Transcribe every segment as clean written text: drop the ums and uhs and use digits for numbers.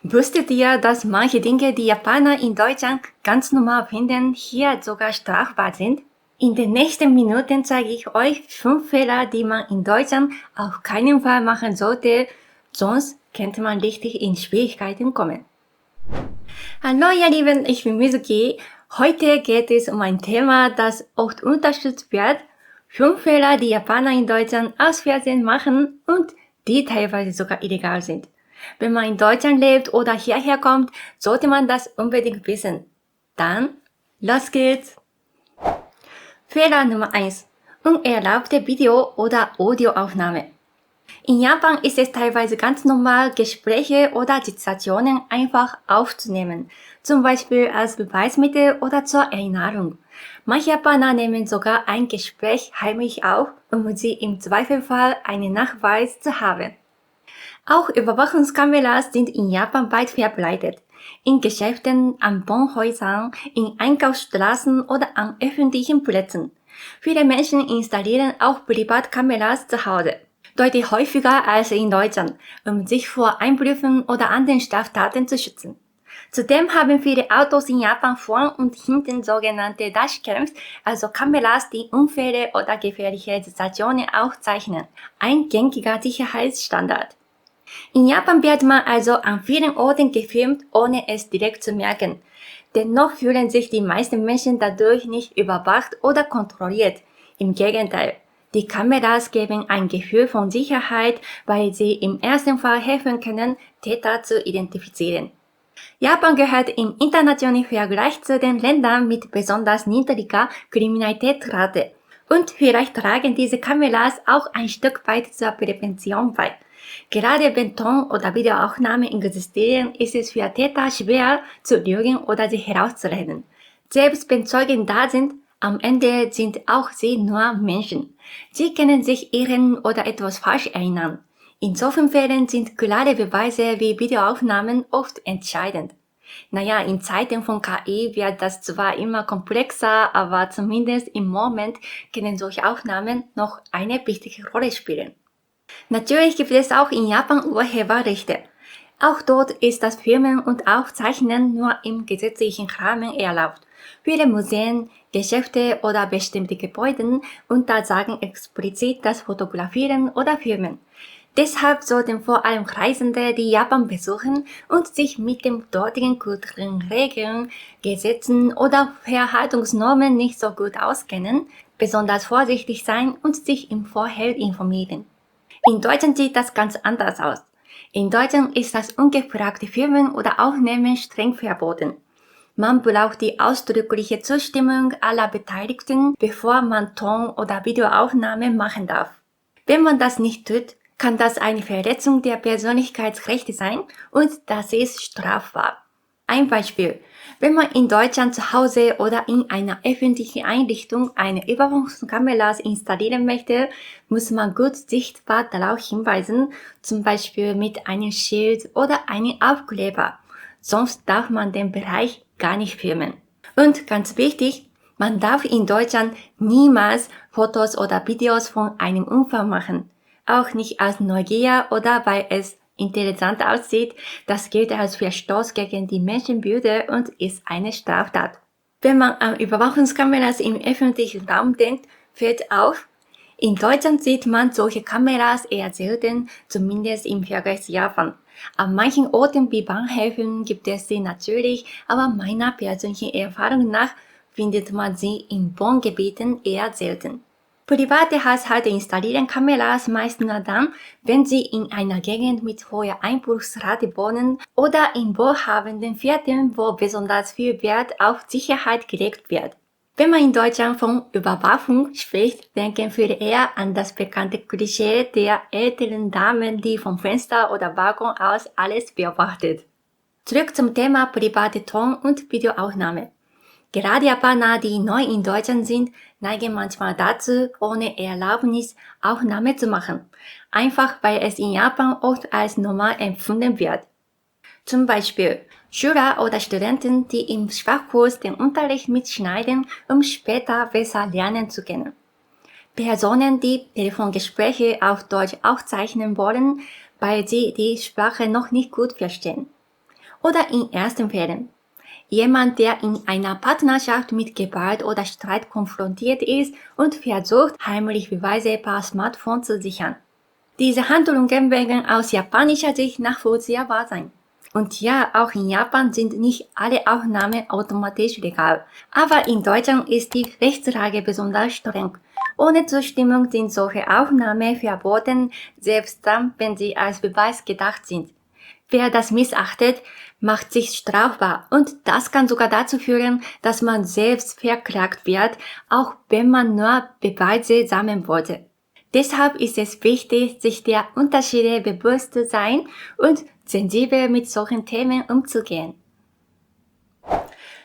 Wusstet ihr, dass manche Dinge, die Japaner in Deutschland ganz normal finden, hier sogar strafbar sind? In den nächsten Minuten zeige ich euch 5 Fehler, die man in Deutschland auf keinen Fall machen sollte, sonst könnte man richtig in Schwierigkeiten kommen. Hallo ihr Lieben, ich bin Mizuki. Heute geht es um ein Thema, das oft unterstützt wird. 5 Fehler, die Japaner in Deutschland aus Versehen machen und die teilweise sogar illegal sind. Wenn man in Deutschland lebt oder hierher kommt, sollte man das unbedingt wissen. Dann, los geht's! Fehler Nummer 1. Unerlaubte Video- oder Audioaufnahme. In Japan ist es teilweise ganz normal, Gespräche oder Situationen einfach aufzunehmen, zum Beispiel als Beweismittel oder zur Erinnerung. Manche Japaner nehmen sogar ein Gespräch heimlich auf, um sie im Zweifelfall einen Nachweis zu haben. Auch Überwachungskameras sind in Japan weit verbreitet. In Geschäften, an Wohnhäusern, in Einkaufsstraßen oder an öffentlichen Plätzen. Viele Menschen installieren auch Privatkameras zu Hause. Deutlich häufiger als in Deutschland, um sich vor Einbrüchen oder anderen Straftaten zu schützen. Zudem haben viele Autos in Japan vorn und hinten sogenannte Dashcams, also Kameras, die Unfälle oder gefährliche Situationen aufzeichnen. Ein gängiger Sicherheitsstandard. In Japan wird man also an vielen Orten gefilmt, ohne es direkt zu merken. Dennoch fühlen sich die meisten Menschen dadurch nicht überwacht oder kontrolliert. Im Gegenteil, die Kameras geben ein Gefühl von Sicherheit, weil sie im ersten Fall helfen können, Täter zu identifizieren. Japan gehört im internationalen Vergleich zu den Ländern mit besonders niedriger Kriminalitätsrate. Und vielleicht tragen diese Kameras auch ein Stück weit zur Prävention bei. Gerade wenn Ton- oder Videoaufnahmen existieren, ist es für Täter schwer zu lügen oder sich herauszureden. Selbst wenn Zeugen da sind, am Ende sind auch sie nur Menschen. Sie können sich irren oder etwas falsch erinnern. In solchen Fällen sind klare Beweise wie Videoaufnahmen oft entscheidend. Naja, in Zeiten von KI wird das zwar immer komplexer, aber zumindest im Moment können solche Aufnahmen noch eine wichtige Rolle spielen. Natürlich gibt es auch in Japan Urheberrechte. Auch dort ist das Filmen und Aufzeichnen nur im gesetzlichen Rahmen erlaubt. Viele Museen, Geschäfte oder bestimmte Gebäude untersagen explizit das Fotografieren oder Filmen. Deshalb sollten vor allem Reisende, die Japan besuchen und sich mit den dortigen kulturellen Regeln, Gesetzen oder Verhaltensnormen nicht so gut auskennen, besonders vorsichtig sein und sich im Vorfeld informieren. In Deutschland sieht das ganz anders aus. In Deutschland ist das ungefragte Filmen oder Aufnehmen streng verboten. Man braucht die ausdrückliche Zustimmung aller Beteiligten, bevor man Ton- oder Videoaufnahmen machen darf. Wenn man das nicht tut, kann das eine Verletzung der Persönlichkeitsrechte sein und das ist strafbar. Ein Beispiel. Wenn man in Deutschland zu Hause oder in einer öffentlichen Einrichtung eine Überwachungskamera installieren möchte, muss man gut sichtbar darauf hinweisen, zum Beispiel mit einem Schild oder einem Aufkleber. Sonst darf man den Bereich gar nicht filmen. Und ganz wichtig, man darf in Deutschland niemals Fotos oder Videos von einem Unfall machen. Auch nicht aus Neugier oder weil es interessant aussieht, das gilt als Verstoß gegen die Menschenwürde und ist eine Straftat. Wenn man an Überwachungskameras im öffentlichen Raum denkt, fällt auf, in Deutschland sieht man solche Kameras eher selten, zumindest im Vergleich zu Japan. An manchen Orten wie Bahnhöfen gibt es sie natürlich, aber meiner persönlichen Erfahrung nach findet man sie in Wohngebieten eher selten. Private Haushalte installieren Kameras meist nur dann, wenn sie in einer Gegend mit hoher Einbruchsrate wohnen oder in wohlhabenden Vierteln, wo besonders viel Wert auf Sicherheit gelegt wird. Wenn man in Deutschland von Überwachung spricht, denken viele eher an das bekannte Klischee der älteren Damen, die vom Fenster oder Balkon aus alles beobachtet. Zurück zum Thema private Ton- und Videoaufnahme. Gerade Japaner, die neu in Deutschland sind, neigen manchmal dazu, ohne Erlaubnis Aufnahme zu machen. Einfach weil es in Japan oft als normal empfunden wird. Zum Beispiel Schüler oder Studenten, die im Sprachkurs den Unterricht mitschneiden, um später besser lernen zu können. Personen, die Telefongespräche auf Deutsch aufzeichnen wollen, weil sie die Sprache noch nicht gut verstehen. Oder in ersten Fällen. Jemand, der in einer Partnerschaft mit Gewalt oder Streit konfrontiert ist und versucht, heimlich Beweise per Smartphone zu sichern. Diese Handlungen werden aus japanischer Sicht nachvollziehbar sein. Und ja, auch in Japan sind nicht alle Aufnahmen automatisch legal. Aber in Deutschland ist die Rechtslage besonders streng. Ohne Zustimmung sind solche Aufnahmen verboten, selbst dann, wenn sie als Beweis gedacht sind. Wer das missachtet, macht sich strafbar und das kann sogar dazu führen, dass man selbst verklagt wird, auch wenn man nur Beweise sammeln wollte. Deshalb ist es wichtig, sich der Unterschiede bewusst zu sein und sensibel mit solchen Themen umzugehen.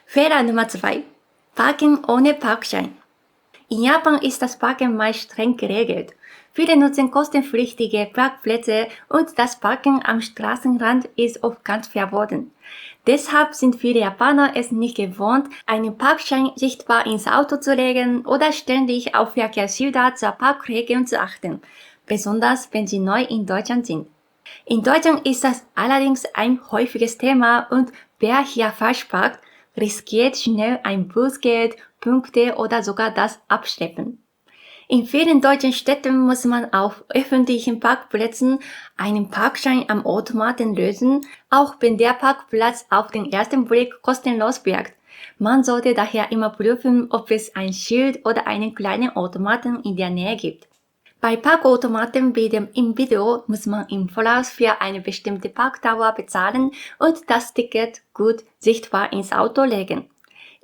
Fehler Nummer 2: Parken ohne Parkschein. In Japan ist das Parken meist streng geregelt. Viele nutzen kostenpflichtige Parkplätze und das Parken am Straßenrand ist oft ganz verboten. Deshalb sind viele Japaner es nicht gewohnt, einen Parkschein sichtbar ins Auto zu legen oder ständig auf Verkehrsschilder zur Parkregeln zu achten, besonders wenn sie neu in Deutschland sind. In Deutschland ist das allerdings ein häufiges Thema und wer hier falsch parkt, riskiert schnell ein Bußgeld, Punkte oder sogar das Abschleppen. In vielen deutschen Städten muss man auf öffentlichen Parkplätzen einen Parkschein am Automaten lösen, auch wenn der Parkplatz auf den ersten Blick kostenlos wirkt. Man sollte daher immer prüfen, ob es ein Schild oder einen kleinen Automaten in der Nähe gibt. Bei Parkautomaten wie dem im Video muss man im Voraus für eine bestimmte Parkdauer bezahlen und das Ticket gut sichtbar ins Auto legen.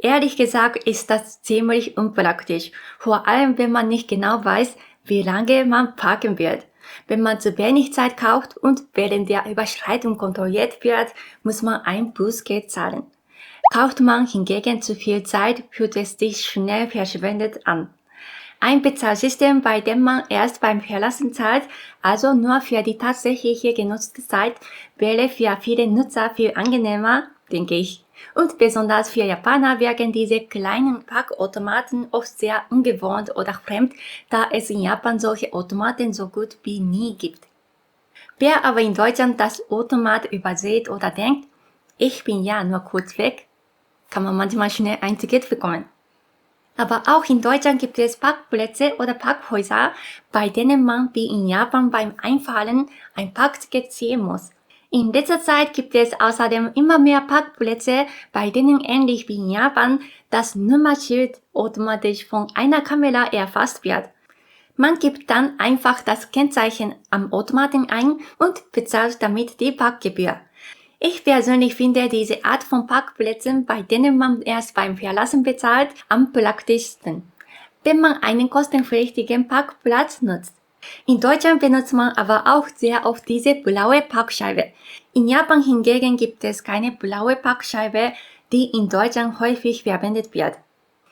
Ehrlich gesagt ist das ziemlich unpraktisch, vor allem wenn man nicht genau weiß, wie lange man parken wird. Wenn man zu wenig Zeit kauft und während der Überschreitung kontrolliert wird, muss man ein Bußgeld zahlen. Kauft man hingegen zu viel Zeit, fühlt es sich schnell verschwendet an. Ein Bezahlsystem, bei dem man erst beim Verlassen zahlt, also nur für die tatsächliche genutzte Zeit, wäre für viele Nutzer viel angenehmer, denke ich. Und besonders für Japaner wirken diese kleinen Parkautomaten oft sehr ungewohnt oder fremd, da es in Japan solche Automaten so gut wie nie gibt. Wer aber in Deutschland das Automat übersieht oder denkt, ich bin ja nur kurz weg, kann man manchmal schnell ein Ticket bekommen. Aber auch in Deutschland gibt es Parkplätze oder Parkhäuser, bei denen man wie in Japan beim Einfahren ein Parkticket ziehen muss. In letzter Zeit gibt es außerdem immer mehr Parkplätze, bei denen ähnlich wie in Japan das Nummernschild automatisch von einer Kamera erfasst wird. Man gibt dann einfach das Kennzeichen am Automaten ein und bezahlt damit die Parkgebühr. Ich persönlich finde diese Art von Parkplätzen, bei denen man erst beim Verlassen bezahlt, am praktischsten, wenn man einen kostenpflichtigen Parkplatz nutzt. In Deutschland benutzt man aber auch sehr oft diese blaue Parkscheibe. In Japan hingegen gibt es keine blaue Parkscheibe, die in Deutschland häufig verwendet wird.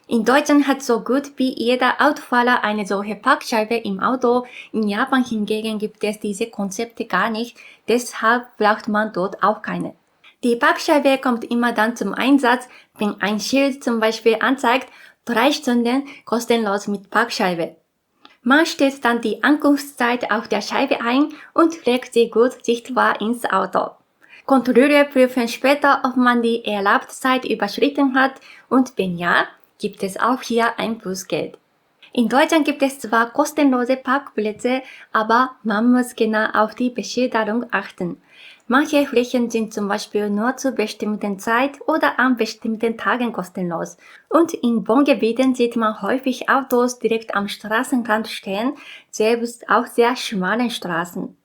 In Deutschland hat so gut wie jeder Autofahrer eine solche Parkscheibe im Auto. In Japan hingegen gibt es diese Konzepte gar nicht, deshalb braucht man dort auch keine. Die Parkscheibe kommt immer dann zum Einsatz, wenn ein Schild zum Beispiel anzeigt, 3 Stunden kostenlos mit Parkscheibe. Man stellt dann die Ankunftszeit auf der Scheibe ein und legt sie gut sichtbar ins Auto. Kontrolleure prüfen später, ob man die erlaubte Zeit überschritten hat und wenn ja, gibt es auch hier ein Bußgeld. In Deutschland gibt es zwar kostenlose Parkplätze, aber man muss genau auf die Beschilderung achten. Manche Flächen sind zum Beispiel nur zu bestimmten Zeit oder an bestimmten Tagen kostenlos. Und in Wohngebieten sieht man häufig Autos direkt am Straßenrand stehen, selbst auf sehr schmalen Straßen.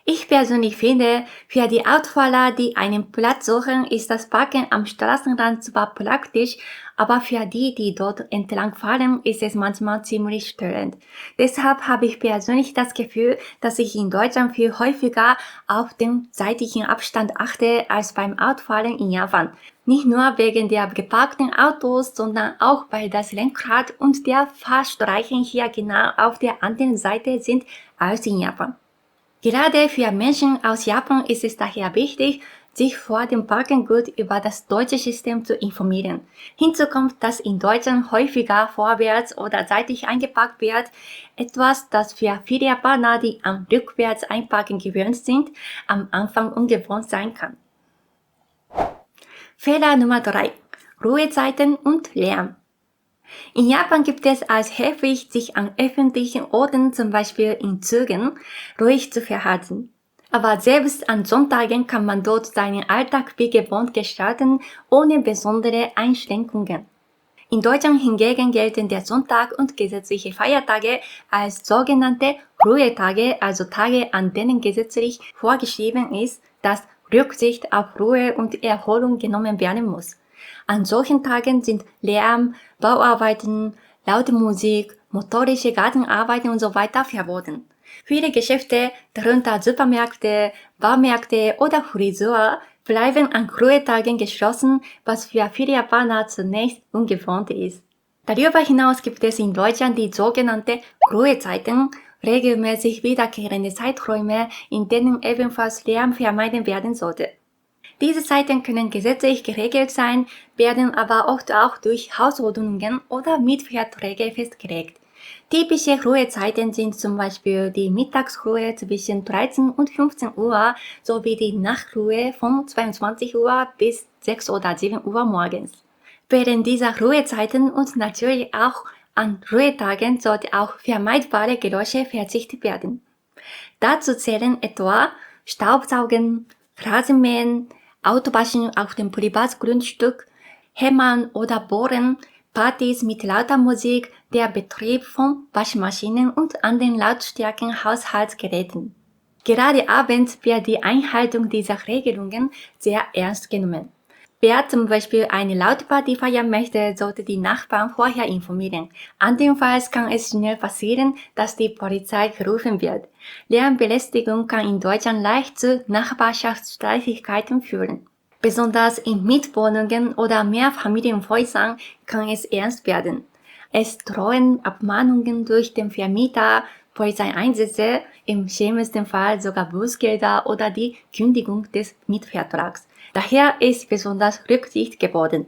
Ich persönlich finde, für die Autofahrer, die einen Platz suchen, ist das Parken am Straßenrand zwar praktisch, aber für die, die dort entlang fahren, ist es manchmal ziemlich störend. Deshalb habe ich persönlich das Gefühl, dass ich in Deutschland viel häufiger auf den zeitlichen Abstand achte als beim Autofahren in Japan. Nicht nur wegen der geparkten Autos, sondern auch weil das Lenkrad und der Fahrstreifen hier genau auf der anderen Seite sind als in Japan. Gerade für Menschen aus Japan ist es daher wichtig, sich vor dem Parken gut über das deutsche System zu informieren. Hinzu kommt, dass in Deutschland häufiger vorwärts oder seitlich eingeparkt wird, etwas, das für viele Japaner, die am rückwärts einparken gewöhnt sind, am Anfang ungewohnt sein kann. Fehler Nummer 3: Ruhezeiten und Lärm. In Japan gibt es als häufig, sich an öffentlichen Orten, zum Beispiel in Zügen, ruhig zu verhalten. Aber selbst an Sonntagen kann man dort seinen Alltag wie gewohnt gestalten, ohne besondere Einschränkungen. In Deutschland hingegen gelten der Sonntag und gesetzliche Feiertage als sogenannte Ruhetage, also Tage, an denen gesetzlich vorgeschrieben ist, dass Rücksicht auf Ruhe und Erholung genommen werden muss. An solchen Tagen sind Lärm, Bauarbeiten, laute Musik, motorische Gartenarbeiten und so weiter verboten. Viele Geschäfte, darunter Supermärkte, Baumärkte oder Friseur, bleiben an Ruhetagen geschlossen, was für viele Japaner zunächst ungewohnt ist. Darüber hinaus gibt es in Deutschland die sogenannte Ruhezeiten, regelmäßig wiederkehrende Zeiträume, in denen ebenfalls Lärm vermeiden werden sollte. Diese Zeiten können gesetzlich geregelt sein, werden aber oft auch durch Hausordnungen oder Mietverträge festgelegt. Typische Ruhezeiten sind zum Beispiel die Mittagsruhe zwischen 13 und 15 Uhr sowie die Nachtruhe von 22 Uhr bis 6 oder 7 Uhr morgens. Während dieser Ruhezeiten und natürlich auch an Ruhetagen sollte auch vermeidbare Geräusche verzichtet werden. Dazu zählen etwa Staubsaugen, Rasenmähen, Autowaschen auf dem Privatgrundstück, Hämmern oder Bohren, Partys mit lauter Musik, der Betrieb von Waschmaschinen und anderen lautstärken Haushaltsgeräten. Gerade abends wird die Einhaltung dieser Regelungen sehr ernst genommen. Wer zum Beispiel eine laute Party feiern möchte, sollte die Nachbarn vorher informieren. Andernfalls kann es schnell passieren, dass die Polizei gerufen wird. Lärmbelästigung kann in Deutschland leicht zu Nachbarschaftsstreitigkeiten führen. Besonders in Mietwohnungen oder Mehrfamilienhäusern kann es ernst werden. Es drohen Abmahnungen durch den Vermieter, Polizeieinsätze, im schlimmsten Fall sogar Bußgelder oder die Kündigung des Mietvertrags. Daher ist besonders Rücksicht geboten.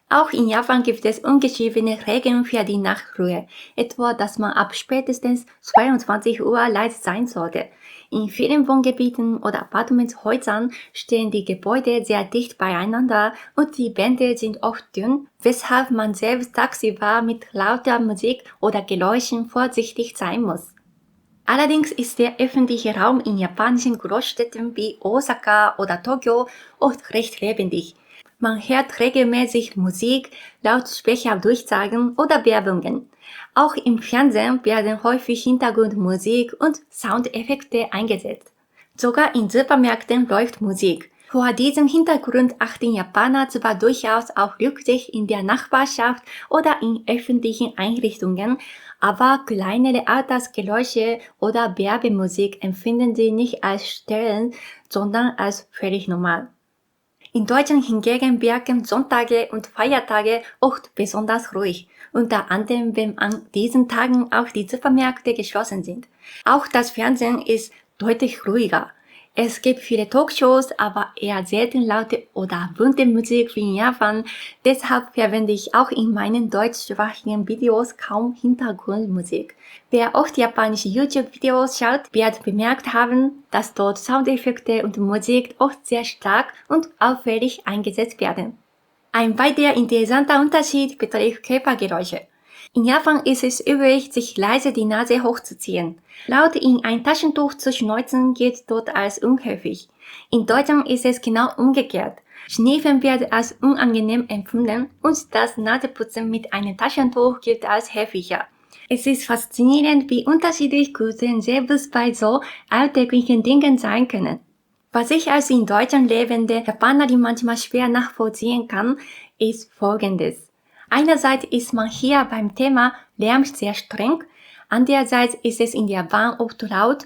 Auch in Japan gibt es ungeschriebene Regeln für die Nachtruhe, etwa dass man ab spätestens 22 Uhr leise sein sollte. In vielen Wohngebieten oder Appartementshäusern stehen die Gebäude sehr dicht beieinander und die Wände sind oft dünn, weshalb man selbst tagsüber mit lauter Musik oder Geräuschen vorsichtig sein muss. Allerdings ist der öffentliche Raum in japanischen Großstädten wie Osaka oder Tokio oft recht lebendig. Man hört regelmäßig Musik, Lautsprecherdurchsagen oder Werbungen. Auch im Fernsehen werden häufig Hintergrundmusik und Soundeffekte eingesetzt. Sogar in Supermärkten läuft Musik. Vor diesem Hintergrund achten Japaner zwar durchaus auf Rücksicht in der Nachbarschaft oder in öffentlichen Einrichtungen, aber kleinere Alltagsgeräusche oder Werbemusik empfinden sie nicht als störend, sondern als völlig normal. In Deutschland hingegen wirken Sonntage und Feiertage oft besonders ruhig, unter anderem wenn an diesen Tagen auch die Supermärkte geschlossen sind. Auch das Fernsehen ist deutlich ruhiger. Es gibt viele Talkshows, aber eher selten laute oder bunte Musik wie in Japan. Deshalb verwende ich auch in meinen deutschsprachigen Videos kaum Hintergrundmusik. Wer oft japanische YouTube-Videos schaut, wird bemerkt haben, dass dort Soundeffekte und Musik oft sehr stark und auffällig eingesetzt werden. Ein weiterer interessanter Unterschied betrifft Körpergeräusche. In Japan ist es üblich, sich leise die Nase hochzuziehen. Laut in ein Taschentuch zu schneuzen gilt dort als unhöflich. In Deutschland ist es genau umgekehrt. Schniefen wird als unangenehm empfunden und das Naseputzen mit einem Taschentuch gilt als höflicher. Es ist faszinierend, wie unterschiedlich Kulturen selbst bei so alltäglichen Dingen sein können. Was ich als in Deutschland lebende Japanerin manchmal schwer nachvollziehen kann, ist Folgendes. Einerseits ist man hier beim Thema Lärm sehr streng, andererseits ist es in der Bahn oft laut,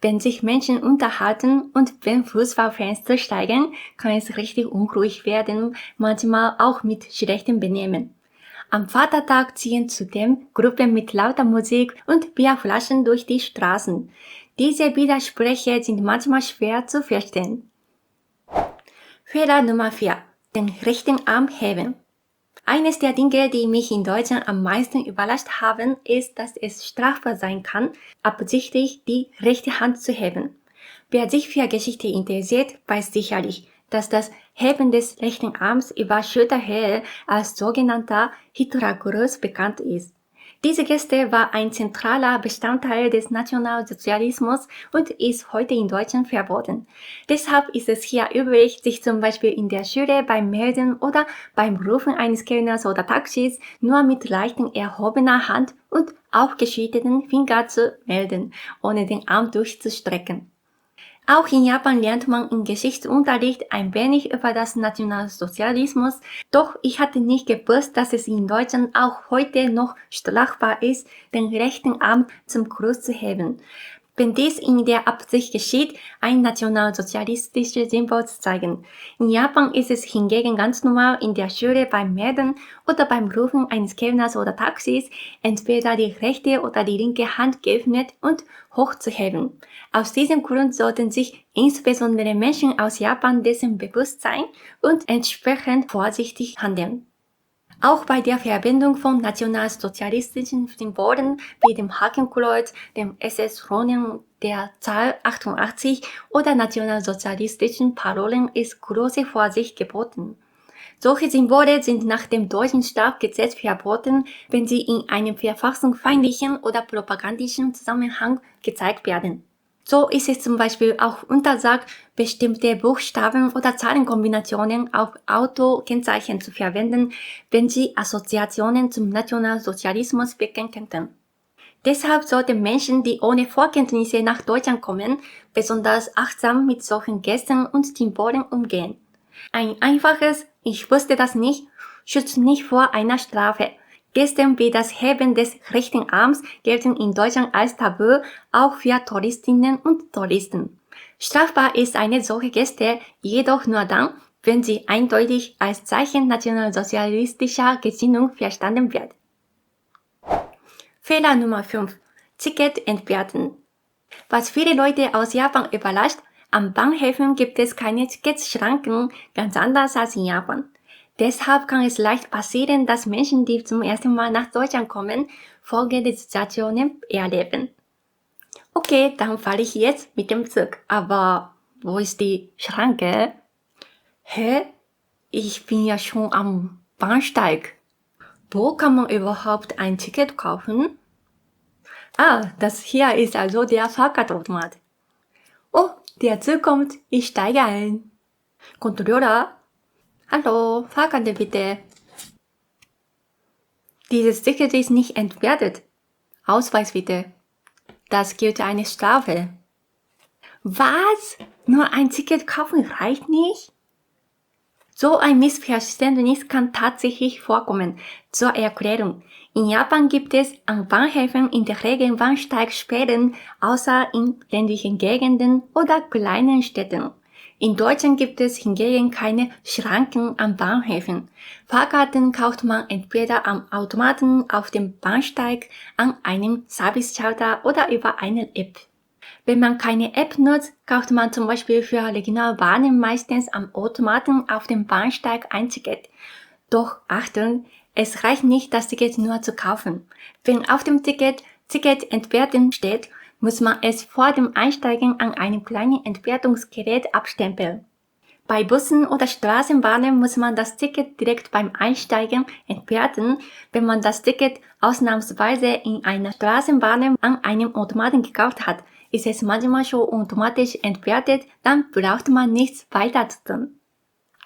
wenn sich Menschen unterhalten und wenn Fußballfenster steigen, kann es richtig unruhig werden, manchmal auch mit schlechtem Benehmen. Am Vatertag ziehen zudem Gruppen mit lauter Musik und Bierflaschen durch die Straßen. Diese Widersprüche sind manchmal schwer zu verstehen. Fehler Nummer 4: Den rechten Arm heben. Eines der Dinge, die mich in Deutschland am meisten überrascht haben, ist, dass es strafbar sein kann, absichtlich die rechte Hand zu heben. Wer sich für Geschichte interessiert, weiß sicherlich, dass das Heben des rechten Arms über Schulterhöhe als sogenannter Hitlergruß bekannt ist. Diese Geste war ein zentraler Bestandteil des Nationalsozialismus und ist heute in Deutschland verboten. Deshalb ist es hier üblich, sich zum Beispiel in der Schule beim Melden oder beim Rufen eines Kellners oder Taxis nur mit leicht erhobener Hand und aufgeschütteten Fingern zu melden, ohne den Arm durchzustrecken. Auch in Japan lernt man im Geschichtsunterricht ein wenig über das Nationalsozialismus, doch ich hatte nicht gewusst, dass es in Deutschland auch heute noch strafbar ist, den rechten Arm zum Gruß zu heben, wenn dies in der Absicht geschieht, ein nationalsozialistisches Symbol zu zeigen. In Japan ist es hingegen ganz normal, in der Schule beim Melden oder beim Rufen eines Kellners oder Taxis entweder die rechte oder die linke Hand geöffnet und hochzuheben. Aus diesem Grund sollten sich insbesondere Menschen aus Japan dessen bewusst sein und entsprechend vorsichtig handeln. Auch bei der Verwendung von nationalsozialistischen Symbolen wie dem Hakenkreuz, dem SS-Ronen, der Zahl 88 oder nationalsozialistischen Parolen ist große Vorsicht geboten. Solche Symbole sind nach dem deutschen Strafgesetz verboten, wenn sie in einem verfassungsfeindlichen oder propagandistischen Zusammenhang gezeigt werden. So ist es zum Beispiel auch untersagt, bestimmte Buchstaben oder Zahlenkombinationen auf Autokennzeichen zu verwenden, wenn sie Assoziationen zum Nationalsozialismus wecken könnten. Deshalb sollten Menschen, die ohne Vorkenntnisse nach Deutschland kommen, besonders achtsam mit solchen Gesten und Symbolen umgehen. Ein einfaches „Ich wusste das nicht" schützt nicht vor einer Strafe. Gesten wie das Heben des rechten Arms gelten in Deutschland als Tabu, auch für Touristinnen und Touristen. Strafbar ist eine solche Geste jedoch nur dann, wenn sie eindeutig als Zeichen nationalsozialistischer Gesinnung verstanden wird. Fehler Nummer 5. Ticket entwerten. Was viele Leute aus Japan überrascht, am Bahnhöfen gibt es keine Ticketschranken, ganz anders als in Japan. Deshalb kann es leicht passieren, dass Menschen, die zum ersten Mal nach Deutschland kommen, folgende Situationen erleben. Okay, dann fahre ich jetzt mit dem Zug. Aber wo ist die Schranke? Hä? Ich bin ja schon am Bahnsteig. Wo kann man überhaupt ein Ticket kaufen? Ah, das hier ist also der Fahrkartenautomat. Oh, der Zug kommt, ich steige ein. Kontrolleur? Hallo, Fahrkarte bitte. Dieses Ticket ist nicht entwertet. Ausweis bitte. Das gilt eine Strafe. Was? Nur ein Ticket kaufen reicht nicht? So ein Missverständnis kann tatsächlich vorkommen. Zur Erklärung. In Japan gibt es an Bahnhöfen in der Regel Bahnsteigsperren, außer in ländlichen Gegenden oder kleinen Städten. In Deutschland gibt es hingegen keine Schranken an Bahnhöfen. Fahrkarten kauft man entweder am Automaten auf dem Bahnsteig, an einem Service-Schalter oder über eine App. Wenn man keine App nutzt, kauft man zum Beispiel für Regionalbahnen meistens am Automaten auf dem Bahnsteig ein Ticket. Doch Achtung, es reicht nicht, das Ticket nur zu kaufen. Wenn auf dem Ticket entwerten steht, muss man es vor dem Einsteigen an einem kleinen Entwertungsgerät abstempeln. Bei Bussen oder Straßenbahnen muss man das Ticket direkt beim Einsteigen entwerten. Wenn man das Ticket ausnahmsweise in einer Straßenbahn an einem Automaten gekauft hat, ist es manchmal schon automatisch entwertet, dann braucht man nichts weiter zu tun.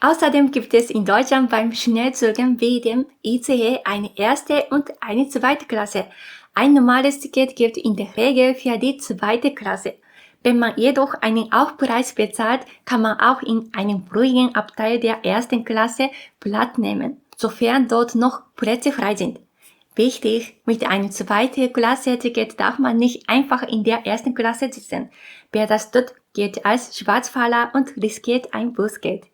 Außerdem gibt es in Deutschland beim Schnellzügen wie dem ICE eine erste und eine zweite Klasse. Ein normales Ticket gilt in der Regel für die zweite Klasse. Wenn man jedoch einen Aufpreis bezahlt, kann man auch in einem ruhigen Abteil der ersten Klasse Platz nehmen, sofern dort noch Plätze frei sind. Wichtig, mit einem zweiten Klasse-Ticket darf man nicht einfach in der ersten Klasse sitzen. Wer das tut, gilt als Schwarzfahrer und riskiert ein Bußgeld.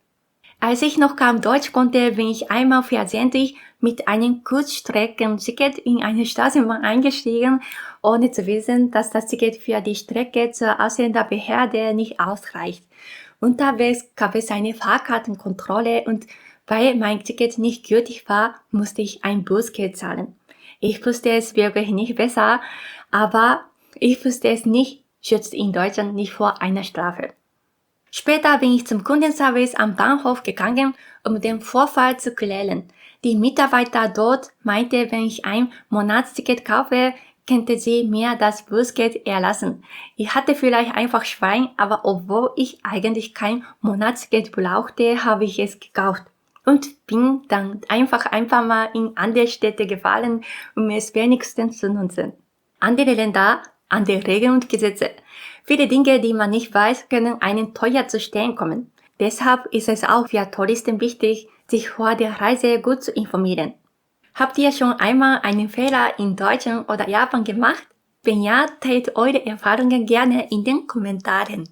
Als ich noch kaum Deutsch konnte, bin ich einmal versehentlich mit einem Kurzstreckenticket in eine Straßenbahn eingestiegen, ohne zu wissen, dass das Ticket für die Strecke zur Ausländerbehörde nicht ausreicht. Unterwegs gab es eine Fahrkartenkontrolle und weil mein Ticket nicht gültig war, musste ich ein Bußgeld zahlen. Ich wusste es wirklich nicht besser, aber ich wusste es nicht, schützt in Deutschland nicht vor einer Strafe. Später bin ich zum Kundenservice am Bahnhof gegangen, um den Vorfall zu klären. Die Mitarbeiter dort meinte, wenn ich ein Monatsticket kaufe, könnte sie mir das Bußgeld erlassen. Ich hatte vielleicht einfach Schwein, aber obwohl ich eigentlich kein Monatsgeld brauchte, habe ich es gekauft. Und bin dann einfach ein paar Mal in andere Städte gefahren, um es wenigstens zu nutzen. Andere Länder, andere Regeln und Gesetze. Viele Dinge, die man nicht weiß, können einen teuer zu stehen kommen. Deshalb ist es auch für Touristen wichtig, sich vor der Reise gut zu informieren. Habt ihr schon einmal einen Fehler in Deutschland oder Japan gemacht? Wenn ja, teilt eure Erfahrungen gerne in den Kommentaren.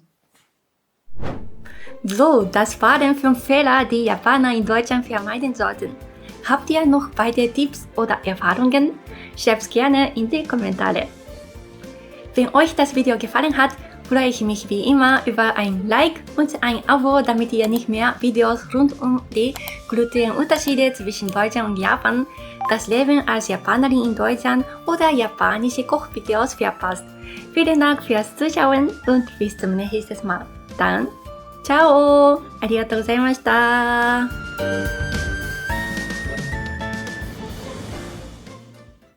So, das waren 5 Fehler, die Japaner in Deutschland vermeiden sollten. Habt ihr noch weitere Tipps oder Erfahrungen? Schreibt gerne in die Kommentare. Wenn euch das Video gefallen hat, freue ich mich wie immer über ein Like und ein Abo, damit ihr nicht mehr Videos rund um die kulturellen Unterschiede zwischen Deutschland und Japan, das Leben als Japanerin in Deutschland oder japanische Kochvideos verpasst. Vielen Dank fürs Zuschauen und bis zum nächsten Mal. Dann, ciao! ありがとうございました。